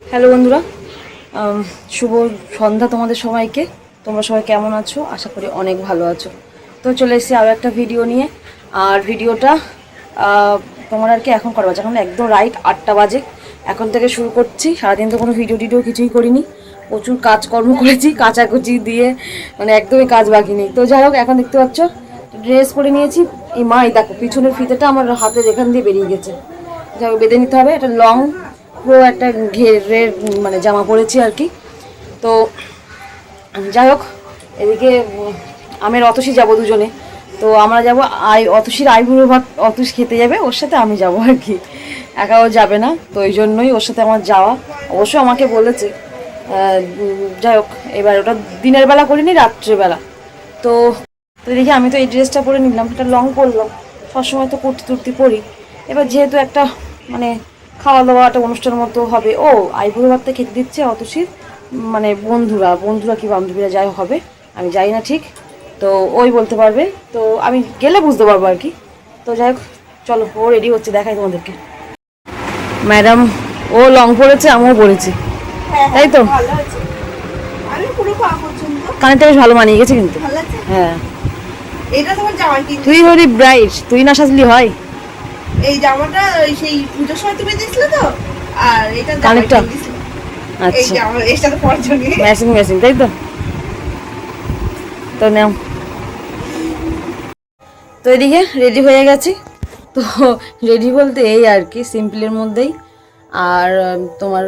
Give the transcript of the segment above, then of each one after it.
Hello বন্ধুরা, শুভ সন্ধ্যা তোমাদের সবাইকে। তোমরা সবাই কেমন আছো? আশা করি অনেক ভালো আছো। তো চলে এসেছি আরও একটা ভিডিও নিয়ে। আর ভিডিওটা তোমার আর কি এখন করা বাজে, এখন একদম রাইট 8টা বাজে। এখন থেকে শুরু করছি। সারাদিন তো কোনো ভিডিও টিডিও কিছুই করিনি, প্রচুর কাজকর্ম করেছি, কাচাকুচি দিয়ে মানে একদমই কাজ বাকি নেই। তো যাই হোক, এখন দেখতে পাচ্ছ ড্রেস পরে নিয়েছি। এই মা, এই দেখো পিছনের ফিতেটা আমার হাতের এখান দিয়ে বেরিয়ে গেছে, যাই হোক বেঁধে নিতে হবে। একটা লং পুরো একটা ঘেরের মানে জামা পরেছি আর কি। তো যাই হোক, এদিকে আমের অতসী যাবো দুজনে। তো আমরা যাবো অতসীর আইবুড়ো ভাত, অতসী খেতে যাবে, ওর সাথে আমি যাবো আর কি, একাও যাবে না। তো ওই জন্যই ওর সাথে আমার যাওয়া। অবশ্য আমাকে বলেছে, যাই হোক এবার ওটা দিনের বেলা করিনি, রাত্রেবেলা। তো তো দেখি আমি তো এই ড্রেসটা পরে নিলাম, এটা লং পরলাম, সবসময় তো কুর্তি টুর্তি পরি। এবার যেহেতু একটা মানে খাওয়া দাওয়া একটা অনুষ্ঠান মতো হবে, ও আইবুড়ো ভাতটা খেতে দিচ্ছে অতসীর মানে বন্ধুরা কি বান্ধবীরা যাই হবে, আমি যাই না ঠিক। তো ওই বলতে পারবে, তো আমি গেলে বুঝতে পারবো আর কি। তো যাই হোক চলো, ও রেডি হচ্ছে, দেখাই তোমাদেরকে। ম্যাডাম ও লং পরেছে, আমিও পরেছি, তাই তো কানেরটা বেশ ভালো মানিয়ে গেছে কিন্তু। হ্যাঁ, তুই হলি ব্রাইট, তুই না সাজলি হয়। এই জামাটা সেই পূজার সময় তুমি দিয়েছিলে তো, আর এটা কানেরটা এই আচ্ছা, জামা এর সাথে পরার জন্য ম্যাচিং তাই তো। তো নাও, তো এদিকে রেডি হয়ে গেছি। তো রেডি বলতে এই আর কি সিম্পলের মধ্যেই। আর তোমার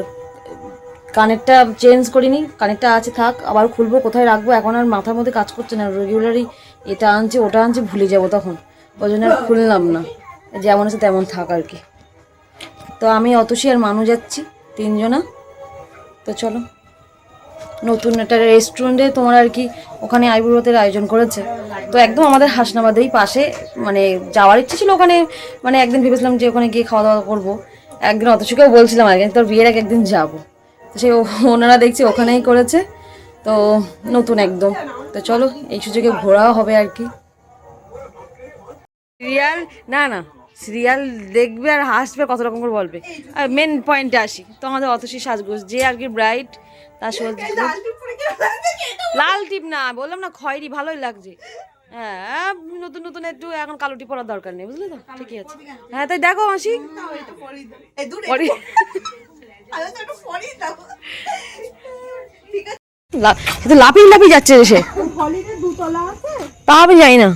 কানেরটা চেঞ্জ করিনি, কানেরটা আছে থাক, আবার খুলবো, কোথায় রাখবো এখন আর মাথার মধ্যে কাজ করছে না। রেগুলারই এটা আনছি ওটা আনছি, ভুলে যাবো তখন, ওই জন্য আর খুললাম না, যেমন আছে তেমন থাক আর কি। তো আমি অতসী আর মানু যাচ্ছি, তিনজনা। তো চলো, নতুন একটা রেস্টুরেন্টে তোমার আর কি ওখানে আইবুড়ো ভাতের আয়োজন করেছে। তো একদম আমাদের হাসনাবাদেই পাশে, মানে যাওয়ার ইচ্ছে ছিল ওখানে, মানে একদিন ভেবেছিলাম যে ওখানে গিয়ে খাওয়া দাওয়া করবো। একদিন অতসীকেও বলছিলাম আর কি তোর বিয়ের আগে একদিন যাবো। তো সেই ওনারা দেখছি ওখানেই করেছে, তো নতুন একদম। তো চলো, এই সুযোগে ঘোরাও হবে আর কি। সিরিয়াল না সিরিয়াল দেখবে আর হাসবে, কত রকম করে বলবে। আর মেন পয়েন্টে আসি, তো আমাদের অতসী সাজগোজ যে আর কি ব্রাইট, তার লাল টিপ না, বললাম না খয়েরি ভালোই লাগছে। হ্যাঁ, নতুন নতুন একটু এখন কালো টিপ পরার দরকার নেই, বুঝলে তো, ঠিকই আছে। হ্যাঁ তাই দেখো আসি, লাফিয়ে লাফিয়ে যাচ্ছে সে, তা আমি যাই না,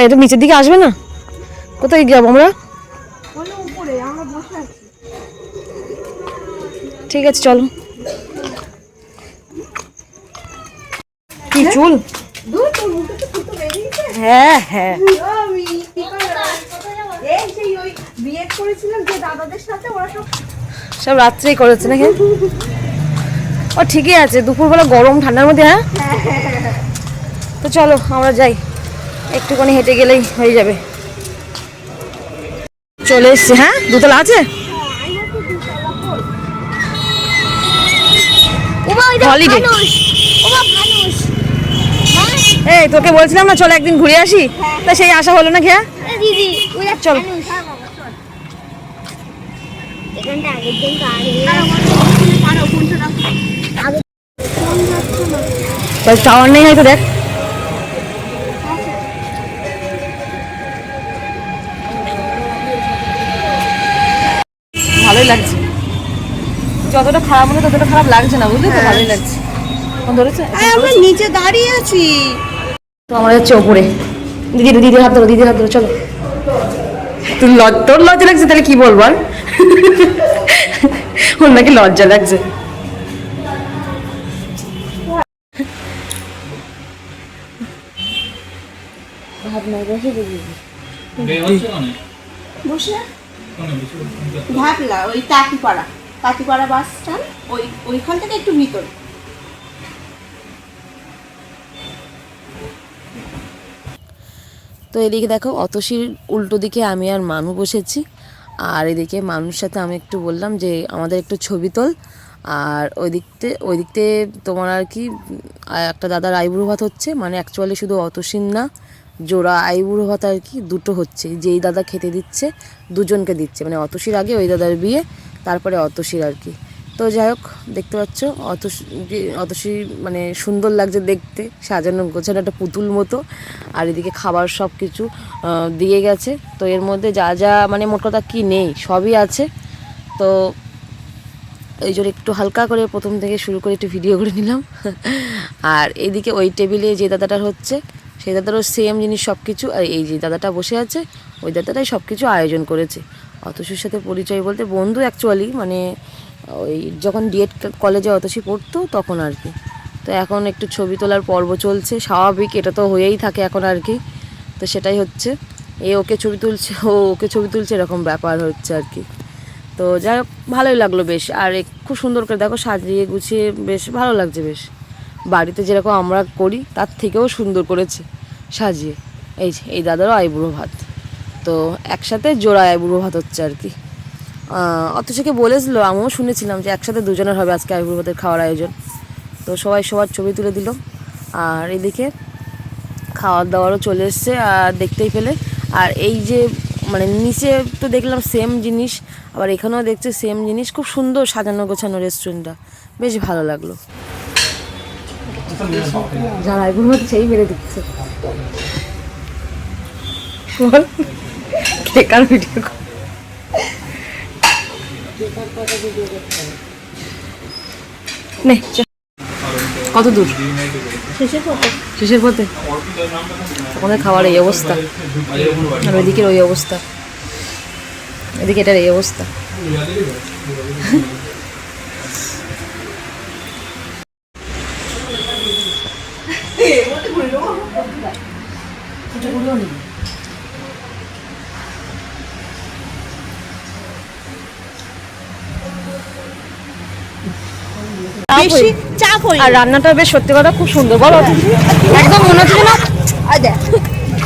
এটা নিচের দিকে আসবে না, কোথায় যাবো আমরা? ঠিক আছে চলো। কি চুল, হ্যাঁ হ্যাঁ, সব রাত্রেই করেছে নাকি? ও ঠিকই আছে, দুপুরবেলা গরম ঠান্ডার মধ্যে। হ্যাঁ তো চলো আমরা যাই, একটুখানি হেঁটে গেলেই হয়ে যাবে। চলে এসছি। হ্যাঁ, দুতলা আছে। হলিডে, এই তোকে বলছিলাম না চলো একদিন ঘুরে আসি, তা সেই আশা হলো না। খেয়া চল, টাওয়ার নেই হয়তো, দেখ ভালোই লাগছে, যতটা খারাপ মনে ততটা খারাপ লাগছে না, বুঝলি তো, ভালোই লাগছে। ধরেছে আমরা নিচে দাঁড়িয়ে আছি, তো আমরা যাচ্ছি ওপরে। দিদির হাত ধরো, দিদির হাত ধরো, চলো। তোর লজ্জা লাগছে তাহলে কি বলবো আর, ওর নাকি লজ্জা লাগছে। ভাবলা ওই তাঁতিপাড়া বাস স্ট্যান্ড, ওইখান থেকে একটু ভিতরে। তো এদিকে দেখো অতসীর উল্টো দিকে আমি আর মানু বসেছি, আর এদিকে মানুর সাথে আমি একটু বললাম যে আমাদের একটু ছবি তোল। আর ওই দিকতে তোমার আর কি একটা দাদার আইবুড়ো ভাত হচ্ছে, মানে অ্যাকচুয়ালি শুধু অতসীর না, জোড়া আইবুড়ো ভাত আর কি দুটো হচ্ছে, যেই দাদা খেতে দিচ্ছে দুজনকে দিচ্ছে, মানে অতসীর আগে ওই দাদার বিয়ে, তারপরে অতসীর আর কি। তো যাই হোক দেখতে পাচ্ছ অতসী মানে সুন্দর লাগছে দেখতে, সাজানো গোছানো একটা পুতুল মতো। আর এদিকে খাবার সব কিছু দিয়ে গেছে, তো এর মধ্যে যা যা মানে মোট কথা কী নেই সবই আছে। তো এই জন্য একটু হালকা করে প্রথম থেকে শুরু করে একটু ভিডিও করে নিলাম। আর এইদিকে ওই টেবিলে যে দাদাটার হচ্ছে সেই দাদারও সেম জিনিস সব কিছু, আর এই যে দাদাটা বসে আছে ওই দাদাটাই সব কিছু আয়োজন করেছে। অতসীর সাথে পরিচয় বলতে বন্ধু অ্যাকচুয়ালি, মানে ওই যখন ডিএড কলেজে অতসী পড়তো তখন আর কি। তো এখন একটু ছবি তোলার পর্ব চলছে, স্বাভাবিক, এটা তো হয়েই থাকে এখন আর কি। তো সেটাই হচ্ছে, ওকে ছবি তুলছে, ওকে ছবি তুলছে, এরকম ব্যাপার হচ্ছে আর কি। তো যাই হোক ভালোই লাগলো বেশ। আর খুব সুন্দর করে দেখো সাজিয়ে গুছিয়ে বেশ ভালো লাগছে বেশ, বাড়িতে যেরকম আমরা করি তার থেকেও সুন্দর করেছে সাজিয়ে। এই দাদারও আইবুড়ো ভাত, তো একসাথে জোড়া আইবুড়ো ভাত হচ্ছে আর কি। অতসীকে বলেছিল, আমিও শুনেছিলাম যে একসাথে দুজনের হবে আজকে আইবুড়ো ভাতের খাওয়ার আয়োজন। তো সবাই সবার ছবি তুলে দিল। আর এদিকে খাওয়ার দাওয়ারও চলে এসছে আর দেখতেই পেলে। আর এই যে মানে নিচে তো দেখলাম সেম জিনিস, আবার এখানেও দেখছি সেম জিনিস, খুব সুন্দর সাজানো গোছানো রেস্টুরেন্টটা, বেশ ভালো লাগলো। যারা আইবুড়ো ভাত সেই মেরে দিচ্ছে, বেকার ভিডিও নে। কত দূর? শেষের পথে। আমাদের খাওয়ার এই অবস্থা, আর ওইদিকের ওই অবস্থা, এদিকে এটার এই অবস্থা। বেশি চাপ হই। আর রান্নাটা বেশ সত্যি কথা খুব সুন্দর, বলো একদম মনে হচ্ছে না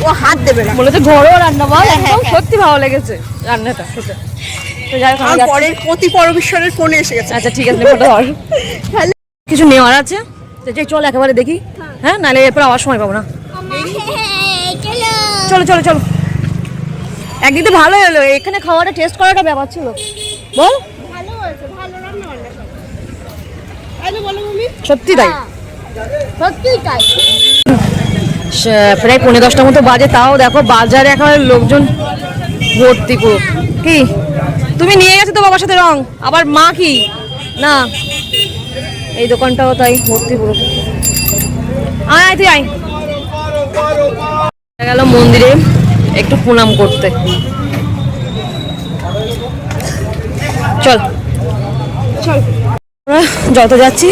ও হাত দেবে না, মনে হচ্ছে ঘরোয়া রান্না, বল একদম সত্যি ভালো লেগেছে রান্নাটা খেতে। তো যাই হোক আমার পরের প্রতি পরমেশ্বরের ফোনে এসে গেছে। আচ্ছা ঠিক আছে, ফটো ধর। কিছু নেওয়ার আছে তো চল একেবারে দেখি, হ্যাঁ নাহলে এরপর আবার সময় পাবো না। চলো চলো চলো, একদিন তো ভালো হলো, এখানে খাওয়াটা টেস্ট করাটা ব্যাপার ছিল, বল ভালো হয়েছে, ভালো রান্না বান্না সব। আরে বলো মম্মি, সত্যি তাই, সত্যি তাই। প্রায় 10:45 মতো বাজে, তাও দেখো বাজারে এখন লোকজন ভর্তি পুরো। কি তুমি নিয়ে গেছো তো বাবার সাথে রং, আবার মা কি না, এই দোকানটাও তাই ভর্তি পুরো। আয় তুই আয়। গেল মন্দিরে একটু প্রণাম করতে, চল চল। যত যাচ্ছি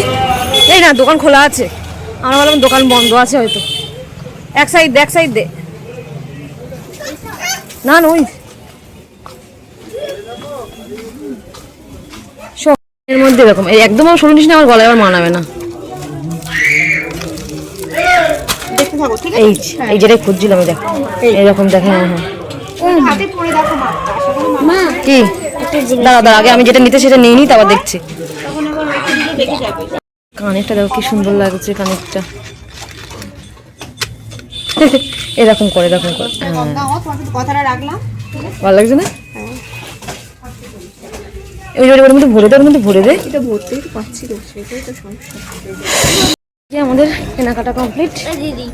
এই না দোকান খোলা আছে, আমরা ভাবলাম দোকান বন্ধ আছে হয়তো। এক সাইড দে না না, ওই এর মধ্যে এরকম এই একদম আমার সরু নিস না, আমার গলায় আবার মানাবে না। দেখতে থাকো ঠিক আছে। এই যেটাই খুঁজছিলাম, দেখ এরকম দেখে। হ্যাঁ হাতে পড়ে দেখো মা, কি দাঁড়া আগে আমি যেটা নিতে সেটা নিয়ে নিই, তারপর দেখছি। তখন আবার রেখে দিলে দেখে যাবে। কানেরটা দেখো কি সুন্দর লাগছে, কানেরটা এরকম করে আমার তোমার কথাটা রাখলাম, ভালো লাগছে না? ওর মধ্যে ভরে দে। এটা ভর্তেই তো পাচ্ছি তো, সেটাই তো সমস্যা। আমাদের কেনাকাটা কমপ্লিট,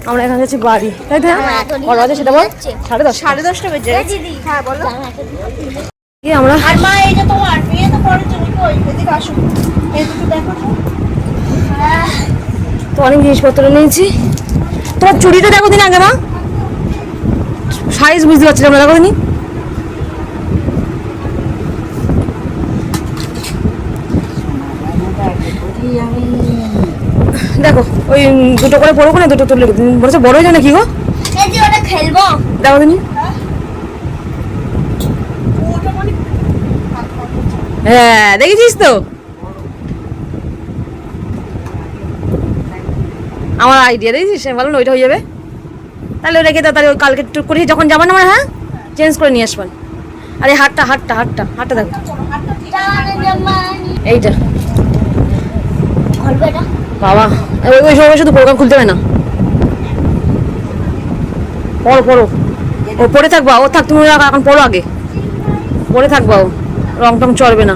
আমরা এখন যাচ্ছি বাড়ি, তাই তো? কটা বাজে সেটা বল? 10:30। 10:30 বেজে গেছে। হ্যাঁ বলো। আমরা আর মা এই যে তোমার বিয়ে তো পরের জন্য, কই এদিকে আসো, এই দুটো দেখো তো অনেক জিনিসপত্র নিয়েছি। তোমার চুড়িটা দেখো দিন আগে, মা সাইজ বুঝতে পারছিলাম না, দেখো দিন। দেখো ওই দুটো করে পড়বো না, দুটো তুলে বলেছে বড় হয়ে যায় না কি গো, খেলবো দেখো দিন। হ্যাঁ দেখেছিস তো আমার আইডিয়া, দেখেছিস আমি বললাম ওইটা হয়ে যাবে। তাহলে রেখে দাও, তাহলে কালকে একটু করে যখন যাবো না আমরা, হ্যাঁ চেঞ্জ করে নিয়ে আসবেন। আরে হাটটা দেখো, এইটা বাবা ওই সময় শুধু প্রোগ্রাম খুলতে হবে না, পড়ো পড়ো, ও পড়ে থাকবা, ও থাক, তুমি এখন পড়ো, আগে পড়ে থাকবা, ও রং টং চড়বে না।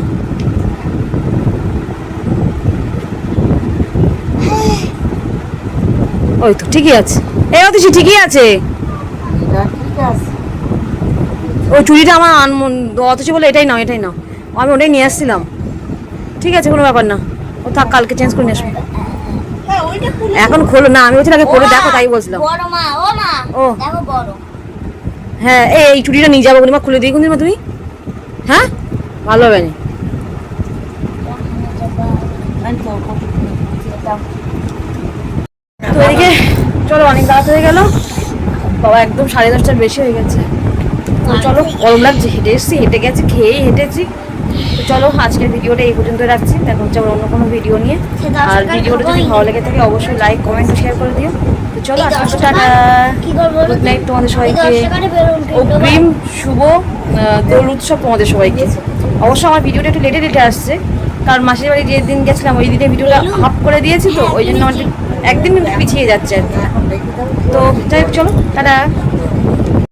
ওই তো ঠিকই আছে, এই অতিশি ঠিকই আছে। ওই চুড়িটা আমার অথচ বলে এটাই নাও, এটাই নাও, আমি ওটাই নিয়ে আসছিলাম। ঠিক আছে, কোনো ব্যাপার না, ও থাক, কালকে চেঞ্জ করে নিয়ে আসবো। হ্যাঁ ওইটা খুলে এখন খোলো না, আমি বলছি আগে পরে দেখো, তাই বলছিলাম। বড় মা, ও মা, ও দেখো বড়। হ্যাঁ, এই চুড়িটা নিয়ে যাবো, মা খুলে দিই কোন তুমি, হ্যাঁ ভালো হবে না। তো এদিকে চলো, অনেক রাত হয়ে গেল বাবা, একদম 10:30টার বেশি হয়ে গেছে। তো চলো, গরম লাগছে, হেঁটে এসছি, হেঁটে গেছি, খেয়েই হেঁটেছি। তো চলো, আজকের ভিডিওটা এই পর্যন্ত রাখছি, দেখা হচ্ছে আবার অন্য কোনো ভিডিও নিয়ে। আর ভিডিওটা যদি ভালো লেগে থাকে অবশ্যই লাইক কমেন্ট শেয়ার করে দিও। তো চলো, আজকে টাটা, কি করবো গুড নাইট তোমাদের সবাইকে, অগ্রিম শুভ দোল উৎসব তোমাদের সবাইকে। অবশ্য আমার ভিডিওটা একটু লেটে লেটে আসছে, কারণ মাসির বাড়ি যে দিন গেছিলাম ওই দিনে ভিডিওটা হাফ করে দিয়েছি, তো ওই জন্য আমার একদিন পিছিয়ে যাচ্ছে আর কি। তো যাই হোক, চলো টাটা।